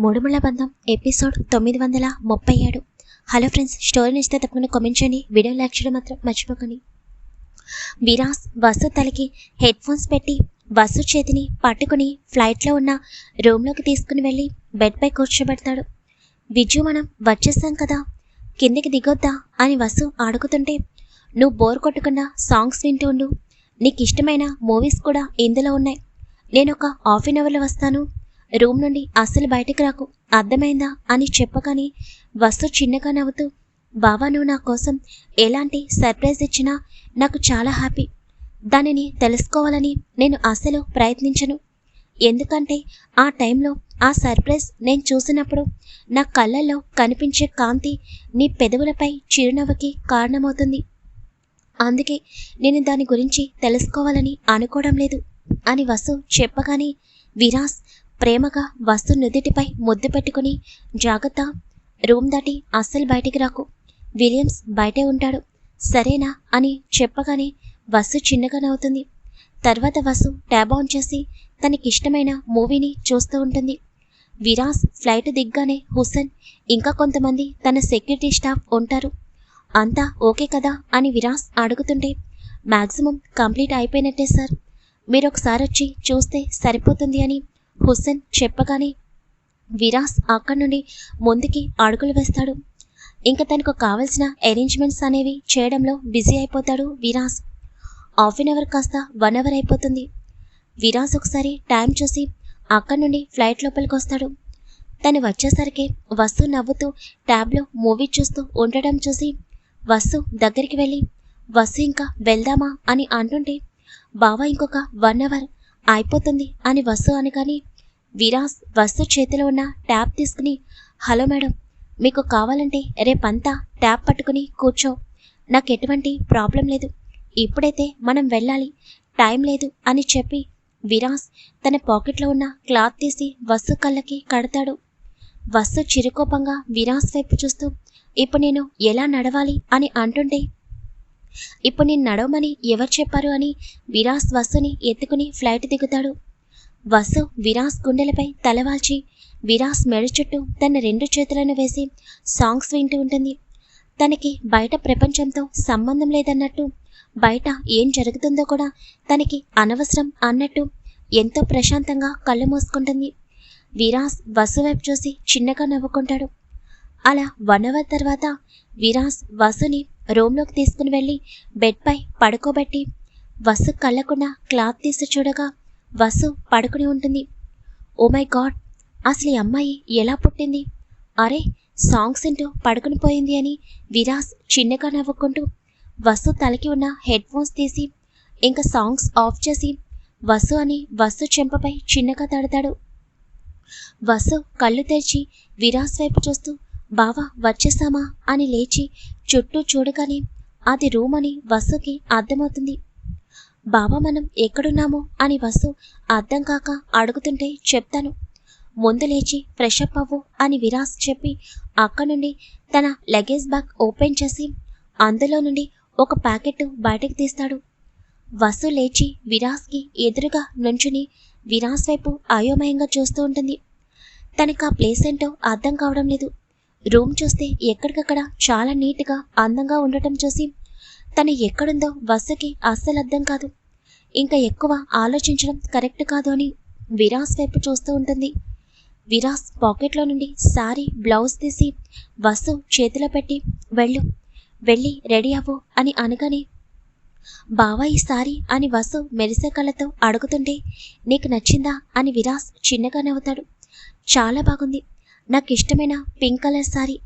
మూడుముళ్ళ బంధం episode 937. Hello friends, story నచ్చితే తప్పకుండా కామెంట్ చేయండి. వీడియో లైక్ చేయడం మాత్రం మర్చిపోకండి. విరాస్ వసు తలకి హెడ్ ఫోన్స్ పెట్టి వసు చేతిని పట్టుకుని ఫ్లైట్లో ఉన్న రూమ్లోకి తీసుకుని వెళ్ళి బెడ్పై కూర్చోబెడతాడు. విజు, మనం వచ్చేసాం కదా, కిందికి దిగొద్దా అని వసు అడుగుతుంటే, నువ్వు బోర్ కొట్టకుండా సాంగ్స్ వింటూ ఉండు, నీకు ఇష్టమైన మూవీస్ కూడా ఇందులో ఉన్నాయి, నేను ఒక హాఫ్ అన్ అవర్లో వస్తాను, రూమ్ నుండి అస్సలు బయటికి రాకు, అర్థమైందా అని చెప్పగానే వసు చిన్నగా నవ్వుతూ, బావా, నువ్వు నా కోసం ఎలాంటి సర్ప్రైజ్ ఇచ్చినా నాకు చాలా హ్యాపీ, దానిని తెలుసుకోవాలని నేను అస్సలు ప్రయత్నించను, ఎందుకంటే ఆ టైంలో ఆ సర్ప్రైజ్ నేను చూసినప్పుడు నా కళ్ళల్లో కనిపించే కాంతి నీ పెదవులపై చిరునవ్వుకి కారణమవుతుంది, అందుకే నేను దాని గురించి తెలుసుకోవాలని అనుకోవడం లేదు అని వసు చెప్పగానే విరాస్ ప్రేమగా వసు నుదిటిపై ముద్దు పెట్టుకుని, జాగ్రత్త, రూమ్ దాటి అస్సలు బయటికి రాకు, విలియమ్స్ బయటే ఉంటాడు, సరేనా అని చెప్పగానే వసు చిన్నగా నవ్వుతుంది. తర్వాత వసు ట్యాబ్ ఆన్ చేసి తనకిష్టమైన మూవీని చూస్తూ ఉంటుంది. విరాస్ ఫ్లైట్ దిగ్గానే హుస్సేన్ ఇంకా కొంతమంది తన సెక్యూరిటీ స్టాఫ్ ఉంటారు. అంతా ఓకే కదా అని విరాస్ అడుగుతుంటే, మ్యాక్సిమం కంప్లీట్ అయిపోయినట్టే సార్, మీరు ఒకసారి వచ్చి చూస్తే సరిపోతుంది అని హుస్సేన్ చెప్పగానే విరాస్ అక్కడి నుండి ముందుకి అడుగులు వేస్తాడు. ఇంకా తనకు కావలసిన అరేంజ్మెంట్స్ అనేవి చేయడంలో బిజీ అయిపోతాడు విరాస్. హాఫ్ అన్ అవర్ కాస్త 1 అవర్ అయిపోతుంది. విరాస్ ఒకసారి టైం చూసి అక్కడి నుండి ఫ్లైట్ లోపలికి వస్తాడు. తను వచ్చేసరికి వసు నవ్వుతూ ట్యాబ్లో మూవీ చూస్తూ ఉండటం చూసి వసు దగ్గరికి వెళ్ళి, వసు ఇంకా వెళ్దామా అని అంటుంటే, బావా, ఇంకొక 1 అవర్ అయిపోతుంది అని వసు అనగానే విరాస్ వసు చేతిలో ఉన్న ట్యాబ్ తీసుకుని, హలో మేడం, మీకు కావాలంటే రేపంతా ట్యాబ్ పట్టుకుని కూర్చో, నాకు ఎటువంటి ప్రాబ్లం లేదు, ఇప్పుడైతే మనం వెళ్ళాలి, టైం లేదు అని చెప్పి విరాస్ తన పాకెట్లో ఉన్న క్లాత్ తీసి వసు కళ్ళకి కడతాడు. వసు చిరుకోపంగా విరాస్ వైపు చూస్తూ, ఇప్పుడు నేను ఎలా నడవాలి అని అంటుంటే, ఇప్పుడు నేను నడవమని ఎవరు చెప్పారు అని విరాస్ వసుని ఎత్తుకుని ఫ్లైట్ దిగుతాడు. వసు విరాస్ గుండెలపై తలవాల్చి విరాస్ మెడ చుట్టూ తన 2 చేతులను వేసి సాంగ్స్ వింటూ ఉంటుంది. తనకి బయట ప్రపంచంతో సంబంధం లేదన్నట్టు, బయట ఏం జరుగుతుందో కూడా తనకి అనవసరం అన్నట్టు ఎంతో ప్రశాంతంగా కళ్ళు మూసుకుంటుంది. విరాస్ వసు వైపు చూసి చిన్నగా నవ్వుకుంటాడు. అలా 1 అవర్ తర్వాత విరాస్ వసుని రూమ్లోకి తీసుకుని వెళ్ళి బెడ్పై పడుకోబెట్టి వసు కళ్ళకున్న క్లాత్ తీసి చూడగా వసు పడుకుని ఉంటుంది. ఓ మై గాడ్, అసలు ఈ అమ్మాయి ఎలా పుట్టింది, అరే సాంగ్స్ వింటూ పడుకుని పోయింది అని విరాస్ చిన్నగా నవ్వుకుంటూ వసు తలకి ఉన్న హెడ్ ఫోన్స్ తీసి ఇంకా సాంగ్స్ ఆఫ్ చేసి వసు అని వసు చెంపపై చిన్నగా తడతాడు. వసు కళ్ళు తెరిచి విరాస్ వైపు చూస్తూ, బావా, వచ్చేసామా అని లేచి చుట్టూ చూడగానే అది రూమ్ అని వసుకి అర్థమవుతుంది. బావా, మనం ఎక్కడున్నాము అని వసు అర్థం కాక అడుగుతుంటే, చెప్తాను, ముందు లేచి ఫ్రెష్ అప్ అవ్వు అని విరాస్ చెప్పి అక్కడి నుండి తన లగేజ్ బ్యాగ్ ఓపెన్ చేసి అందులో నుండి ఒక ప్యాకెట్ బయటకు తీస్తాడు. వసు లేచి విరాస్కి ఎదురుగా నుంచుని విరాస్ వైపు అయోమయంగా చూస్తూ ఉంటుంది. తనకు ఆ ప్లేస్ ఏంటో అర్థం కావడం లేదు. రూమ్ చూస్తే ఎక్కడికక్కడ చాలా నీట్గా అందంగా ఉండటం చూసి తను ఎక్కడుందో వసుకి అస్సలు అర్థం కాదు. ఇంకా ఎక్కువ ఆలోచించడం కరెక్ట్ కాదు అని విరాస్ వైపు చూస్తూ ఉంటుంది. విరాస్ పాకెట్లో నుండి సారీ బ్లౌజ్ తీసి వసు చేతిలో పెట్టి, వెళ్ళి రెడీ అవ్వు అని అనగానే, బావా, ఈ సారీ అని వసు మెరిసే కళ్ళతో అడుగుతుంటే, నీకు నచ్చిందా అని విరాస్ చిన్నగా నవ్వుతాడు. చాలా బాగుంది, నాకు ఇష్టమైన పింక్ కలర్ సారీ,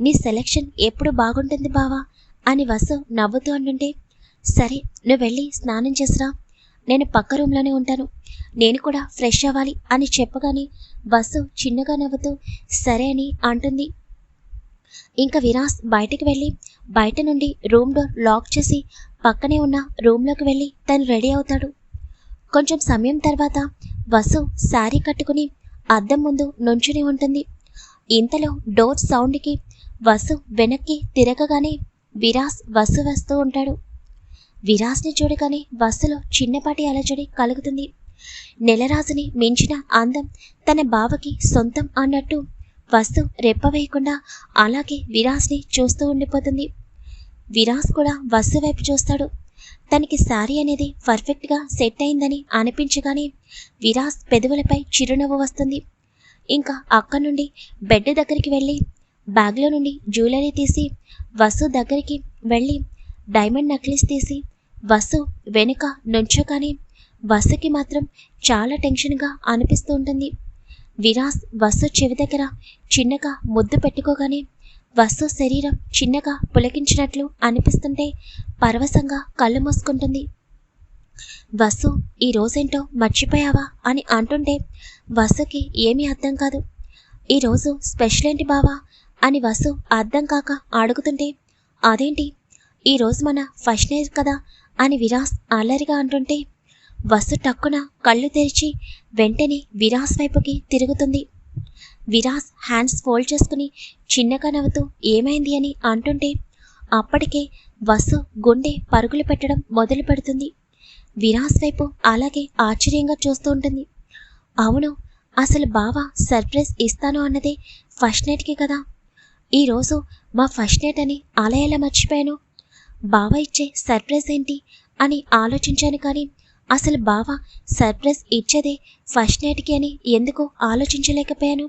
నీ సెలెక్షన్ ఎప్పుడు బాగుంటుంది బావా అని వసు నవ్వుతూ అంటుంటే, సరే, నువ్వు వెళ్ళి స్నానం చేసిరా, నేను పక్క రూమ్లోనే ఉంటాను, నేను కూడా ఫ్రెష్ అవ్వాలి అని చెప్పగానే వసు చిన్నగా నవ్వుతూ సరే అని అంటుంది. ఇంకా విరాస్ బయటికి వెళ్ళి బయట నుండి రూమ్ డోర్ లాక్ చేసి పక్కనే ఉన్న రూమ్లోకి వెళ్ళి తను రెడీ అవుతాడు. కొంచెం సమయం తర్వాత వసు శారీ కట్టుకుని అద్దం ముందు నుంచుని ఉంటుంది. ఇంతలో డోర్ సౌండ్కి వసు వెనక్కి తిరగగానే విరాస్ వసు వస్తూ ఉంటాడు. విరాస్ని చూడగానే వసులో చిన్నపాటి అలజడి కలుగుతుంది. నెలరాజుని మించిన అందం తన బావకి సొంతం అన్నట్టు వసు రెప్పవేయకుండా అలాగే విరాస్ని చూస్తూ ఉండిపోతుంది. విరాస్ కూడా వసు వైపు చూస్తాడు. తనకి శారీ అనేది పర్ఫెక్ట్గా సెట్ అయిందని అనిపించగానే విరాస్ పెదవులపై చిరునవ్వు వస్తుంది. ఇంకా అక్కడి నుండి బెడ్ దగ్గరికి వెళ్ళి బ్యాగ్లో నుండి జ్యువెలరీ తీసి వసు దగ్గరికి వెళ్ళి డైమండ్ నెక్లెస్ తీసి వసు వెనుక నుంచోగానే వసుకి మాత్రం చాలా టెన్షన్గా అనిపిస్తూ ఉంటుంది. విరాస్ వసు చెవి దగ్గర చిన్నగా ముద్దు పెట్టుకోగానే వసు శరీరం చిన్నగా పులకించినట్లు అనిపిస్తుంటే పరవశంగా కళ్ళు మూసుకుంటుంది. వసు ఈ రోజేంటో మర్చిపోయావా అని అంటుంటే వసుకి ఏమీ అర్థం కాదు. ఈరోజు స్పెషల్ ఏంటి బావా అని వసు అర్థం కాక అడుగుతుంటే అదేంటి ఈరోజు మన ఫస్ట్ నైట్ కదా అని విరాస్ అల్లరిగా అంటుంటే వసు టక్కున కళ్ళు తెరిచి వెంటనే విరాస్ వైపుకి తిరుగుతుంది. విరాస్ హ్యాండ్స్ ఫోల్డ్ చేసుకుని చిన్నగా నవ్వుతూ ఏమైంది అని అంటుంటే అప్పటికే వసు గుండె పరుగులు పెట్టడం మొదలు పెడుతుంది. విరాస్ వైపు అలాగే ఆశ్చర్యంగా చూస్తూ ఉంటుంది. అవును, అసలు బావ సర్ప్రైజ్ ఇస్తాను అన్నదే ఫస్ట్ నైట్కి కదా. ఈరోజు మా ఫస్ట్ నైట్ అని అలా ఎలా మర్చిపోయాను? బావ ఇచ్చే సర్ప్రైజ్ ఏంటి అని ఆలోచించాను, కానీ అసలు బావ సర్ప్రైజ్ ఇచ్చేదే ఫస్ట్ నైట్కి అని ఎందుకు ఆలోచించలేకపోయాను.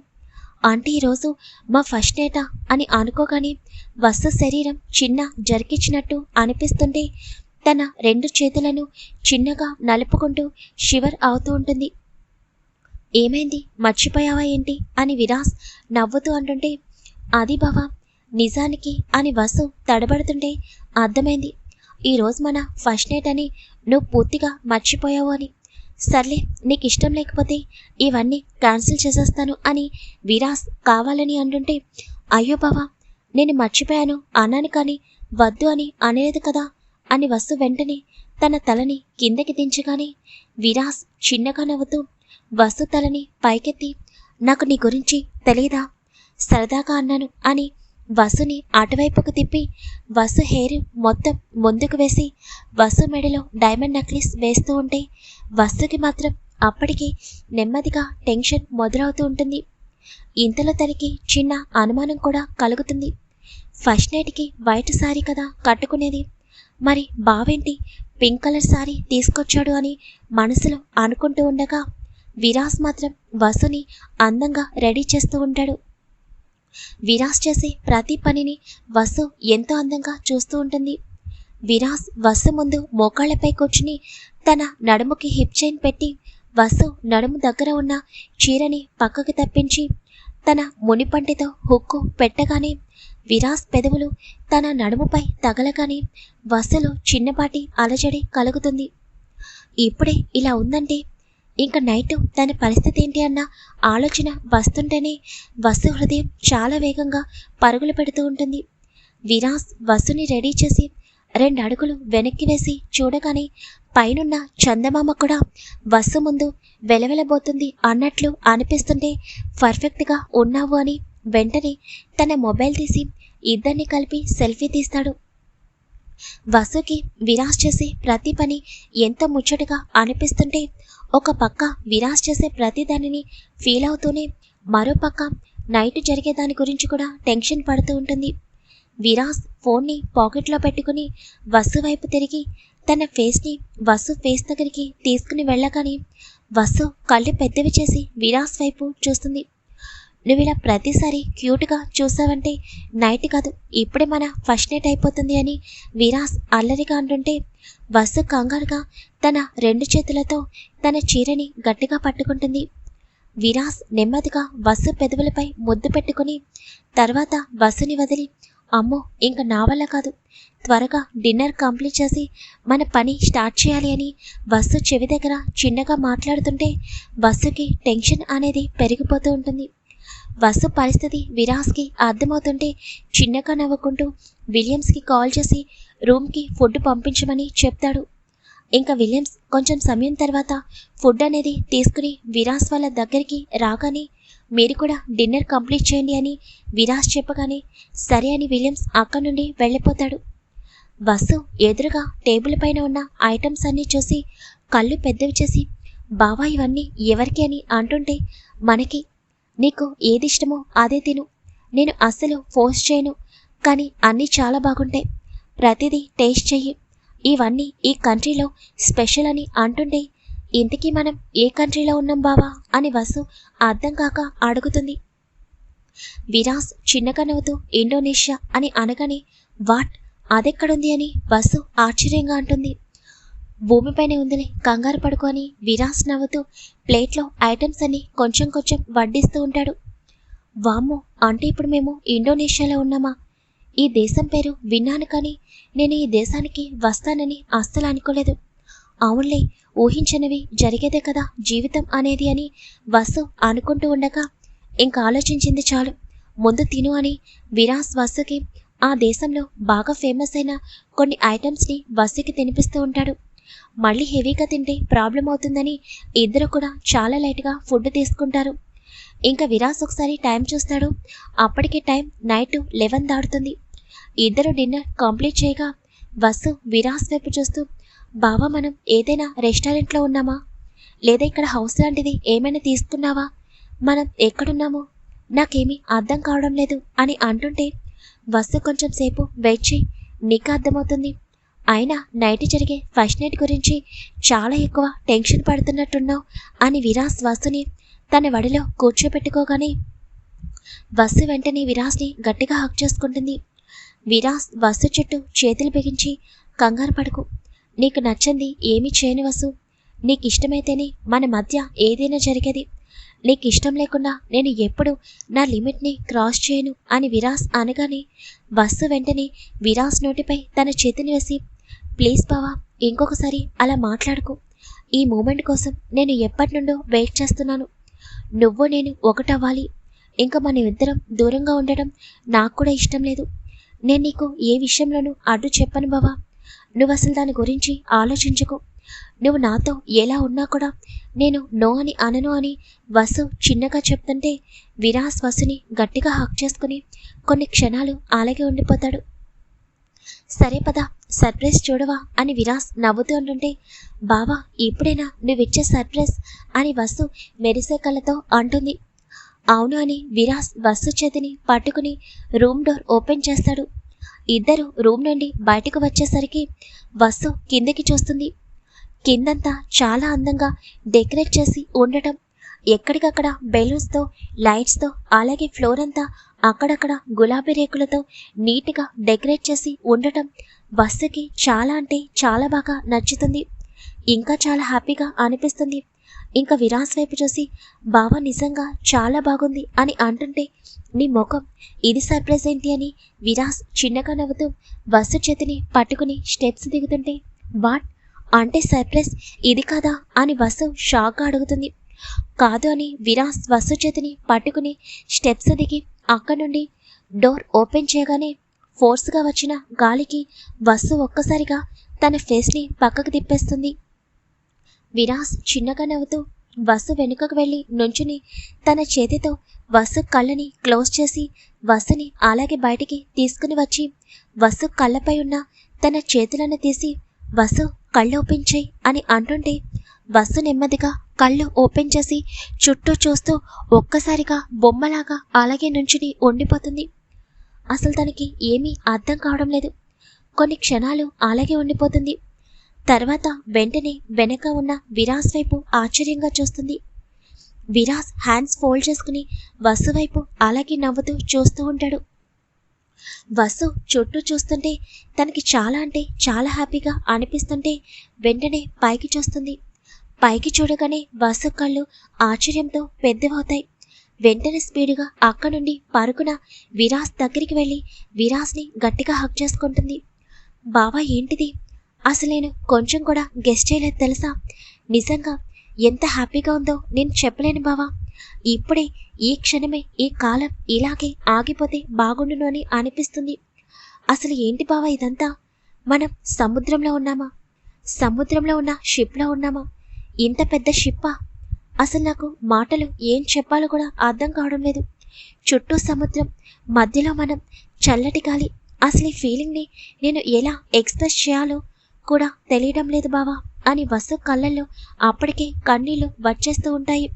అంటే ఈరోజు మా ఫస్ట్ నైటా అని అనుకోగానే వసు శరీరం చిన్న జరికిచ్చినట్టు అనిపిస్తుంటే తన రెండు చేతులను చిన్నగా నలుపుకుంటూ షివర్ అవుతూ ఉంటుంది. ఏమైంది, మర్చిపోయావా ఏంటి అని విరాస్ నవ్వుతూ అంటుంటే అది బావా నిజానికి అని వసు తడబడుతుంటే అర్థమైంది. ఈరోజు మన ఫస్ట్ నైట్ అని నువ్వు పూర్తిగా మర్చిపోయావు అని. సర్లే, నీకు ఇష్టం లేకపోతే ఇవన్నీ క్యాన్సిల్ చేసేస్తాను అని విరాస్ కావాలని అంటుంటే అయ్యో బావా నేను మర్చిపోయాను అన్నాను, కానీ వద్దు అని అనలేదు కదా అని వసు వెంటనే తన తలని కిందకి దించగానే విరాస్ చిన్నగా నవ్వుతూ వసు తలని పైకెత్తి నాకు నీ గురించి తెలీదా, సరదాగా అన్నాను అని వసుని అటువైపుకు తిప్పి వసు హెయిర్ మొత్తం ముందుకు వేసి వసు మెడలో డైమండ్ నెక్లెస్ వేస్తూ ఉంటే వసుకి మాత్రం అప్పటికి నెమ్మదిగా టెన్షన్ మొదలవుతూ ఉంటుంది. ఇంతలో తనకి చిన్న అనుమానం కూడా కలుగుతుంది. ఫస్ట్ నైట్కి వైట్ శారీ కదా కట్టుకునేది, మరి బావేంటి పింక్ కలర్ శారీ తీసుకొచ్చాడు అని మనసులో అనుకుంటూ ఉండగా విరాస్ మాత్రం వసుని అందంగా రెడీ చేస్తూ ఉంటాడు. విరాస్ చేసే ప్రతి పనిని వసు ఎంతో అందంగా చూస్తూ ఉంటుంది. విరాస్ వసు ముందు మోకాళ్లపై కూర్చుని తన నడుముకి హిప్ చైన్ పెట్టి వసు నడుము దగ్గర ఉన్న చీరని పక్కకు తప్పించి తన మునిపంటితో హుక్కు పెట్టగానే విరాస్ పెదవులు తన నడుముపై తగలగానే వసులో చిన్నపాటి అలజడి కలుగుతుంది. ఇప్పుడే ఇలా ఉందంటే ఇంకా నైట్ తన పరిస్థితి ఏంటి అన్న ఆలోచన వస్తుంటేనే వసు హృదయం చాలా వేగంగా పరుగులు పెడుతూ ఉంటుంది. విరాస్ వసుని రెడీ చేసి 2 అడుగులు వెనక్కి వేసి చూడగానే పైనున్న చందమామ కూడా వసు ముందు వెలవెలబోతుంది అన్నట్లు అనిపిస్తుంటే పర్ఫెక్ట్గా ఉన్నావు అని వెంటనే తన మొబైల్ తీసి ఇద్దరిని కలిపి సెల్ఫీ తీస్తాడు. వసుకి విరాస్ చేసే ప్రతి పని ఎంతో ముచ్చటగా అనిపిస్తుంటే ఒక పక్క విరాస్ చేసే ప్రతి దానిని ఫీల్ అవుతూనే మరో పక్క నైట్ జరిగే దాని గురించి కూడా టెన్షన్ పడుతూ ఉంటుంది. విరాస్ ఫోన్ని పాకెట్లో పెట్టుకుని వసు వైపు తిరిగి తన ఫేస్ని వసు ఫేస్ దగ్గరికి తీసుకుని వెళ్ళగానే వసు కళ్ళు పెద్దవి చేసి విరాస్ వైపు చూస్తుంది. నువ్వు ఇలా ప్రతిసారి క్యూట్గా చూసావంటే నైట్ కాదు ఇప్పుడే మన ఫస్ట్ నైట్ అయిపోతుంది అని విరాస్ అల్లరిగా అంటుంటే వసు కంగారుగా తన 2 చేతులతో తన చీరని గట్టిగా పట్టుకుంటుంది. విరాస్ నెమ్మదిగా వసు పెదవులపై ముద్దు పెట్టుకుని తర్వాత వసుని వదిలి అమ్మో ఇంక నా వల్ల కాదు, త్వరగా డిన్నర్ కంప్లీట్ చేసి మన పని స్టార్ట్ చేయాలి అని వసు చెవి దగ్గర చిన్నగా మాట్లాడుతుంటే వసుకి టెన్షన్ అనేది పెరిగిపోతూ ఉంటుంది. వసు పరిస్థితి విరాస్కి అర్థమవుతుంటే చిన్నగా నవ్వుకుంటూ విలియమ్స్కి కాల్ చేసి రూమ్కి ఫుడ్ పంపించమని చెప్తాడు. ఇంకా విలియమ్స్ కొంచెం సమయం తర్వాత ఫుడ్ అనేది తీసుకుని విరాస్ వాళ్ళ దగ్గరికి రాగానే మీరు కూడా డిన్నర్ కంప్లీట్ చేయండి అని విరాస్ చెప్పగానే సరే అని విలియమ్స్ అక్కడి నుండి వెళ్ళిపోతాడు. వసు ఎదురుగా టేబుల్ పైన ఉన్న ఐటమ్స్ అన్నీ చూసి కళ్ళు పెద్దవి చేసి బావా ఇవన్నీ ఎవరికి అని అంటుంటే మనకి. నీకు ఏదిష్టమో అదే తిను, నేను అస్సలు ఫోర్స్ చేయను, కానీ అన్నీ చాలా బాగుంటాయి, ప్రతిదీ టేస్ట్ చెయ్యి, ఇవన్నీ ఈ కంట్రీలో స్పెషల్ అని అంటుంటే ఇంతకీ మనం ఏ కంట్రీలో ఉన్నాం బావా అని వసు అర్థం కాక అడుగుతుంది. విరాస్ చిన్నగా నవ్వుతూ ఇండోనేషియా అని అనగానే వాట్, అదెక్కడుంది అని వసు ఆశ్చర్యంగా అంటుంది. భూమిపైనే ఉందిలే, కంగారు పడుకో అని విరాస్ నవ్వుతూ ప్లేట్లో ఐటమ్స్ అన్ని కొంచెం కొంచెం వడ్డిస్తూ ఉంటాడు. వామ్మో, అంటే ఇప్పుడు మేము ఇండోనేషియాలో ఉన్నామా? ఈ దేశం పేరు విన్నాను, కానీ నేను ఈ దేశానికి వస్తానని అస్సలు అనుకోలేదు. అవునులే, ఊహించనివి జరిగేదే కదా జీవితం అనేది అని వసు అనుకుంటూ ఉండగా ఇంకా ఆలోచించింది చాలు, ముందు తిను అని విరాస్ వసుకి ఆ దేశంలో బాగా ఫేమస్ అయిన కొన్ని ఐటమ్స్ని వసుకి తినిపిస్తూ ఉంటాడు. మళ్ళీ హెవీగా తింటే ప్రాబ్లం అవుతుందని ఇద్దరు కూడా చాలా లైట్గా ఫుడ్ తీసుకుంటారు. ఇంకా విరాస్ ఒకసారి టైం చూస్తాడు. అప్పటికే టైం నైట్ 11 దాటుతుంది. ఇద్దరు డిన్నర్ కంప్లీట్ చేయగా వసు విరాస్ వైపు చూస్తూ, బావా మనం ఏదైనా రెస్టారెంట్లో ఉన్నామా, లేదా ఇక్కడ హౌస్ లాంటిది ఏమైనా తీసుకున్నావా, మనం ఎక్కడున్నామో నాకేమీ అర్థం కావడం లేదు అని అంటుంటే వసు కొంచెం సేపు వెయిట్ చేయి, నీకు అర్థమవుతుంది, అయినా నైట్ జరిగే ఫస్ట్ నైట్ గురించి చాలా ఎక్కువ టెన్షన్ పడుతున్నట్టున్నావు అని విరాస్ వసుని తన వడిలో కూర్చోపెట్టుకోగానే వసు వెంటనే విరాస్ని గట్టిగా హక్ చేసుకుంటుంది. విరాస్ వసు చుట్టూ చేతులు బిగించి, కంగారు పడుకు, నీకు నచ్చంది ఏమీ చేయను వసు, నీకు ఇష్టమైతేనే మన మధ్య ఏదైనా జరిగేది, నీకు ఇష్టం లేకుండా నేను ఎప్పుడు నా లిమిట్ని క్రాస్ చేయను అని విరాస్ అనగానే వసు వెంటనే విరాస్ నోటిపై తన చేతిని వేసి, ప్లీజ్ బావా ఇంకొకసారి అలా మాట్లాడుకో, ఈ మూమెంట్ కోసం నేను ఎప్పటి నుండో వెయిట్ చేస్తున్నాను, నువ్వు నేను ఒకటవ్వాలి, ఇంకా మన ఇద్దరం దూరంగా ఉండడం నాకు కూడా ఇష్టం లేదు, నేను నీకు ఏ విషయంలోనూ అడ్డు చెప్పను బావా, నువ్వు అసలు దాని గురించి ఆలోచించుకో, నువ్వు నాతో ఎలా ఉన్నా కూడా నేను నో అని అనను అని వసు చిన్నగా చెప్తుంటే విరాస్ వసుని గట్టిగా హక్ చేసుకుని కొన్ని క్షణాలు అలాగే ఉండిపోతాడు. సరే పద సర్ప్రైజ్ చూడవా అని విరాస్ నవ్వుతూ ఉంటుంటే, బావా ఇప్పుడైనా నువ్విచ్చే సర్ప్రైజ్ అని వసు మెరిసే కళ్ళతో అంటుంది. అవును అని విరాస్ వసు చేతిని పట్టుకుని రూమ్ డోర్ ఓపెన్ చేస్తాడు. ఇద్దరు రూమ్ నుండి బయటకు వచ్చేసరికి వసు కిందకి చూస్తుంది. కిందంతా చాలా అందంగా డెకరేట్ చేసి ఉండటం, ఎక్కడికక్కడ బెలూన్స్తో లైట్స్తో, అలాగే ఫ్లోర్ అంతా అక్కడక్కడ గులాబీ రేకులతో నీట్గా డెకరేట్ చేసి ఉండటం వసుకి చాలా అంటే చాలా బాగా నచ్చుతుంది. ఇంకా చాలా హ్యాపీగా అనిపిస్తుంది. ఇంకా విరాస్ వైపు చూసి, బావ నిజంగా చాలా బాగుంది అని అంటుంటే, నీ ముఖం ఇది సర్ప్రైజ్ ఏంటి అని విరాస్ చిన్నగా నవ్వుతూ వసు చేతిని పట్టుకుని స్టెప్స్ దిగుతుంటే, వాట్, అంటే సర్ప్రైజ్ ఇది కాదా అని వసు షాక్గా అడుగుతుంది. కాదు అని విరాస్ వసు చేతిని పట్టుకుని స్టెప్స్ దిగి అక్కడి నుండి డోర్ ఓపెన్ చేయగానే ఫోర్స్గా వచ్చిన గాలికి వసు ఒక్కసారిగా తన ఫేస్ని పక్కకు తిప్పేస్తుంది. విరాస్ చిన్నగా నవ్వుతూ వసు వెనుకకు వెళ్ళి నుంచుని తన చేతితో వసు కళ్ళని క్లోజ్ చేసి వసుని అలాగే బయటికి తీసుకుని వచ్చి వసు కళ్ళపై ఉన్న తన చేతులను తీసి, వసు కళ్ళు ఓపెన్ చేయి అని అంటుంటే వసు నెమ్మదిగా కళ్ళు ఓపెన్ చేసి చుట్టూ చూస్తూ ఒక్కసారిగా బొమ్మలాగా అలాగే నుంచుని ఉండిపోతుంది. అసలు తనకి ఏమీ అర్థం కావడం లేదు. కొన్ని క్షణాలు అలాగే ఉండిపోతుంది. తర్వాత వెంటనే వెనక ఉన్న విరాస్ వైపు ఆశ్చర్యంగా చూస్తుంది. విరాస్ హ్యాండ్స్ ఫోల్డ్ చేసుకుని వసు వైపు అలాగే నవ్వుతూ చూస్తూ ఉంటాడు. వసు చుట్టూ చూస్తుంటే తనకి చాలా అంటే చాలా హ్యాపీగా అనిపిస్తుంటే వెంటనే పైకి చూస్తుంది. పైకి చూడగానే వసు కళ్ళు ఆశ్చర్యంతో పెద్దవవుతాయి. వెంటనే స్పీడుగా అక్కడి నుండి పరుగున విరాస్ దగ్గరికి వెళ్ళి విరాస్ని గట్టిగా హక్ చేసుకుంటుంది. బావా ఏంటిది, అసలు నేను కొంచెం కూడా గెస్ట్ చేయలేదు తెలుసా, నిజంగా ఎంత హ్యాపీగా ఉందో నేను చెప్పలేను బావా, ఇప్పుడే ఈ క్షణమే ఈ కాలం ఇలాగే ఆగిపోతే బాగుండును అని అనిపిస్తుంది. అసలు ఏంటి బావా ఇదంతా, మనం సముద్రంలో ఉన్నామా, సముద్రంలో ఉన్న షిప్లో ఉన్నామా, ఇంత పెద్ద షిప్పా, అసలు నాకు మాటలు ఏం చెప్పాలో కూడా అర్థం కావడం లేదు. చుట్టూ సముద్రం, మధ్యలో మనం, చల్లటి గాలి, అసలు ఈ ఫీలింగ్ని నేను ఎలా ఎక్స్ప్రెస్ చేయాలో కూడా తెలియడం లేదు బావా. అని వసు కళ్ళల్లో అప్పటికే కన్నీళ్లు వచ్చేస్తూ ఉంటాయి.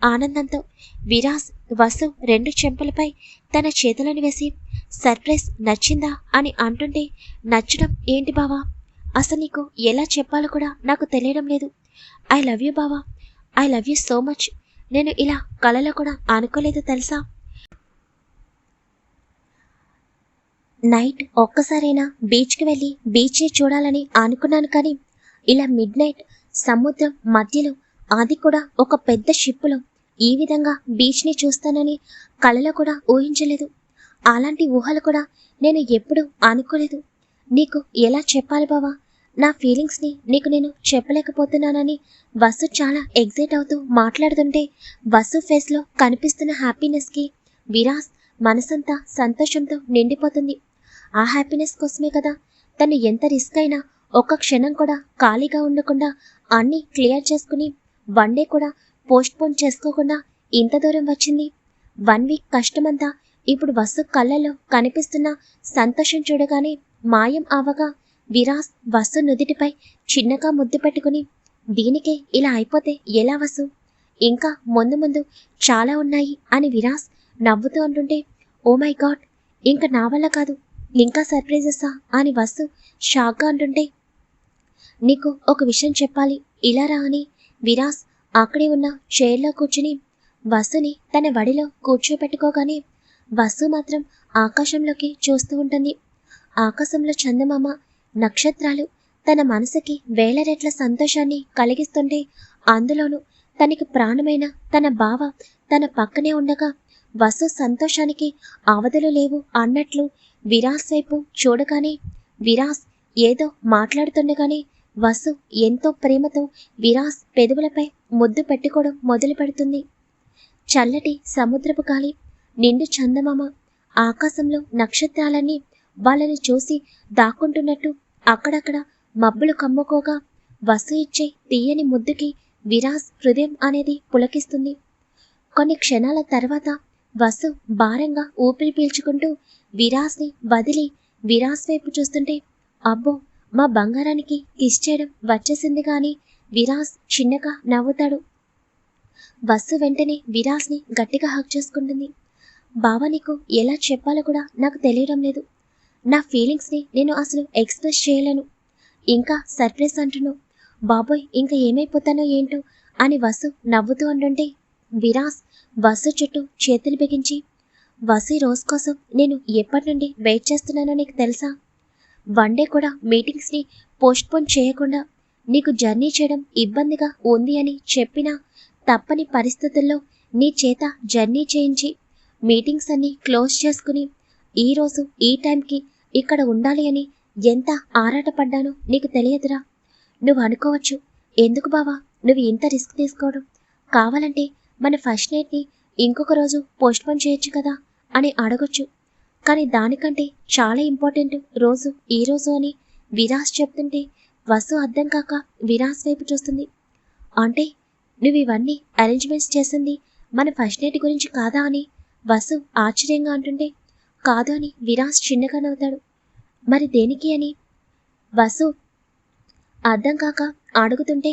ఆనందంతో విరాస్ వసు 2 చెంపలపై తన చేతులను వేసి సర్ప్రైజ్ నచ్చిందా అని అంటుంటే, నచ్చడం ఏంటి బావా, అసలు నీకు ఎలా చెప్పాలో కూడా నాకు తెలియడం లేదు. ఐ లవ్ యూ బావా, I love you so much. నేను ఇలా కలలో కూడా అనుకోలేదు తెలుసా. నైట్ ఒక్కసారైనా బీచ్కి వెళ్ళి బీచ్ని చూడాలని అనుకున్నాను, కానీ ఇలా మిడ్ నైట్ సముద్రం మధ్యలో, అది కూడా ఒక పెద్ద షిప్పులో ఈ విధంగా బీచ్ని చూస్తానని కలలో కూడా ఊహించలేదు. అలాంటి ఊహలు కూడా నేను ఎప్పుడూ అనుకోలేదు. నీకు ఎలా చెప్పాలి బావా, నా ఫీలింగ్స్ని నీకు నేను చెప్పలేకపోతున్నానని వసు చాలా ఎగ్జైట్ అవుతూ మాట్లాడుతుంటే, వసు ఫేస్లో కనిపిస్తున్న హ్యాపీనెస్కి విరాస్ మనసంతా సంతోషంతో నిండిపోతుంది. ఆ హ్యాపీనెస్ కోసమే కదా తను ఎంత రిస్క్ అయినా ఒక్క క్షణం కూడా ఖాళీగా ఉండకుండా అన్నీ క్లియర్ చేసుకుని 1 డే కూడా పోస్ట్పోన్ చేసుకోకుండా ఇంత దూరం వచ్చింది. 1 వీక్ కష్టమంతా ఇప్పుడు వసు కళ్ళల్లో కనిపిస్తున్న సంతోషం చూడగానే మాయం అవగా విరాస్ వసు నుదిటిపై చిన్నగా ముద్దు పెట్టుకుని, దీనికే ఇలా అయిపోతే ఎలా వసు, ఇంకా ముందు ముందు చాలా ఉన్నాయి అని విరాస్ నవ్వుతూ అంటుంటే, ఓ మై గాడ్, ఇంకా నా వల్ల కాదు, ఇంకా సర్ప్రైజెసా అని వసు షాక్గా అంటుంటే, నీకు ఒక విషయం చెప్పాలి, ఇలా రా అని విరాస్ అక్కడే ఉన్న చైర్లో కూర్చుని వసుని తన వడిలో కూర్చోపెట్టుకోగానే వసు మాత్రం ఆకాశంలోకి చూస్తూ ఉంటుంది. ఆకాశంలో చందమామ, నక్షత్రాలు తన మనసుకి వేల రెట్ల సంతోషాన్ని కలిగిస్తుంటే, అందులోనూ తనకి ప్రాణమైన తన బావ తన పక్కనే ఉండగా వసు సంతోషానికి అవధులు లేవు అన్నట్లు విరాస్ వైపు చూడగానే, విరాస్ ఏదో మాట్లాడుతుండగానే వసు ఎంతో ప్రేమతో విరాస్ పెదవులపై ముద్దు పెట్టుకోవడం మొదలు పెడుతుంది. చల్లటి సముద్రపు గాలి, నిండు చందమామ, ఆకాశంలో నక్షత్రాలన్నీ వాళ్ళని చూసి దాక్కుంటున్నట్టు అక్కడక్కడ మబ్బులు కమ్ముకోగా వసు ఇచ్చే తీయని ముద్దుకి విరాస్ హృదయం అనేది పులకిస్తుంది. కొన్ని క్షణాల తర్వాత వసు భారంగా ఊపిరి పీల్చుకుంటూ విరాస్ని వదిలి విరాస్ వైపు చూస్తుంటే, అబ్బో, మా బంగారానికి కిస్ చేయడం వచ్చేసింది కానీ విరాస్ చిన్నగా నవ్వుతాడు. వసు వెంటనే విరాస్ని గట్టిగా హగ్ చేసుకుంటుంది. బావ, నీకు ఎలా చెప్పాలో కూడా నాకు తెలియడం లేదు. నా ఫీలింగ్స్ని నేను అసలు ఎక్స్ప్రెస్ చేయలేను. ఇంకా సర్ప్రైజ్ అంటున్నావు బాబోయ్, ఇంకా ఏమైపోతానో ఏంటో అని వసు నవ్వుతూ అంటుంటే, విరాస్ వసు చుట్టూ చేతులు బిగించి, వసు రోజు కోసం నేను ఎప్పటి నుండి వెయిట్ చేస్తున్నానో నీకు తెలుసా. 1 డే కూడా మీటింగ్స్ని పోస్ట్పోన్ చేయకుండా నీకు జర్నీ చేయడం ఇబ్బందిగా ఉంది అని చెప్పినా తప్పని పరిస్థితుల్లో నీ చేత జర్నీ చేయించి మీటింగ్స్ అన్నీ క్లోజ్ చేసుకుని ఈరోజు ఈ టైంకి ఇక్కడ ఉండాలి అని ఎంత ఆరాటపడ్డానో నీకు తెలియదురా. నువ్వు అనుకోవచ్చు, ఎందుకు బావా నువ్వు ఇంత రిస్క్ తీసుకోవడం, కావాలంటే మన ఫస్ట్ నైట్ని ఇంకొక రోజు పోస్ట్పోన్ చేయొచ్చు కదా అని అడగొచ్చు. కానీ దానికంటే చాలా ఇంపార్టెంట్ రోజు ఈ రోజు అని విరాస్ చెప్తుంటే వసు అర్థం కాక విరాస్ వైపు చూస్తుంది. అంటే నువ్వు ఇవన్నీ అరేంజ్మెంట్స్ చేసింది మన ఫస్ట్ నైట్ గురించి కాదా అని వసు ఆశ్చర్యంగా అంటుంటే, కాదు అని విరాస్ చిన్నగా నవ్వుతాడు. మరి దేనికి అని వసు అర్థం కాక అడుగుతుంటే,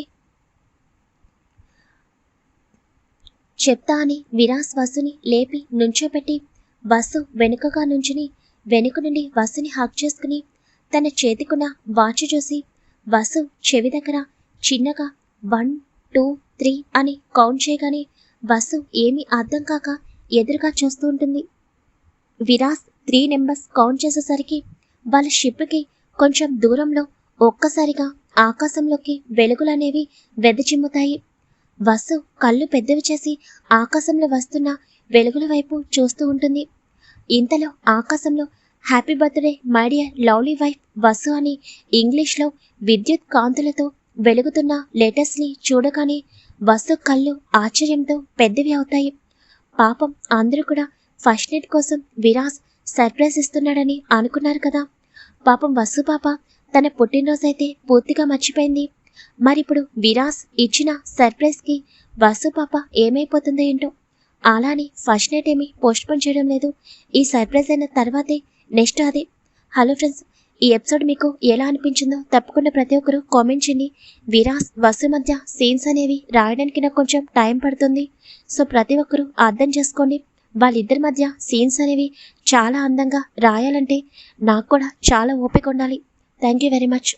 చెప్తా అని విరాస్ వసుని లేపి నుంచోపెట్టి వసు వెనుకగా నుంచుని వెనుక నుండి వసుని హక్ చేసుకుని తన చేతికున్న వాచ్ చూసి వసు చెవి దగ్గర చిన్నగా 1, 2, 3 అని కౌంట్ చేయగానే వసు ఏమీ అర్థం కాక ఎదురుగా చూస్తూ ఉంటుంది. విరాస్ 3 నెంబర్స్ కౌంట్ చేసేసరికి వాళ్ళ షిప్కి కొంచెం దూరంలో ఒక్కసారిగా ఆకాశంలోకి వెలుగులనేవి వెదచిమ్ముతాయి. వసు కళ్ళు పెద్దవి చేసి ఆకాశంలో వస్తున్న వెలుగుల వైపు చూస్తూ ఉంటుంది. ఇంతలో ఆకాశంలో happy birthday my dear lovely wife Vasu అని ఇంగ్లీష్లో విద్యుత్ కాంతులతో వెలుగుతున్న లెటర్స్ని చూడగానే వసు కళ్ళు ఆశ్చర్యంతో పెద్దవి అవుతాయి. పాపం అందరూ కూడా ఫస్ట్ నైట్ కోసం విరాస్ సర్ప్రైజ్ ఇస్తున్నాడని అనుకున్నారు కదా. పాపం వసు పాప తన పుట్టినరోజైతే పూర్తిగా మర్చిపోయింది. మరిప్పుడు విరాస్ ఇచ్చిన సర్ప్రైజ్కి వసు పాప ఏమైపోతుందో ఏంటో. అలా అని ఫస్ట్ నైట్ ఏమీ పోస్ట్పోన్ చేయడం లేదు. ఈ సర్ప్రైజ్ అయిన తర్వాతే నెక్స్ట్ అదే. హలో ఫ్రెండ్స్, ఈ ఎపిసోడ్ మీకు ఎలా అనిపించిందో తప్పకుండా ప్రతి ఒక్కరు కామెంట్ చేయండి. విరాస్ వసు మధ్య సీన్స్ అనేవి రాయడానికి నాకు కొంచెం టైం పడుతుంది. సో ప్రతి ఒక్కరూ అర్థం చేసుకోండి. వాళ్ళిద్దరి మధ్య సీన్స్ అనేవి చాలా అందంగా రాయాలంటే నాకు కూడా చాలా ఓపిక ఉండాలి. Thank you very much.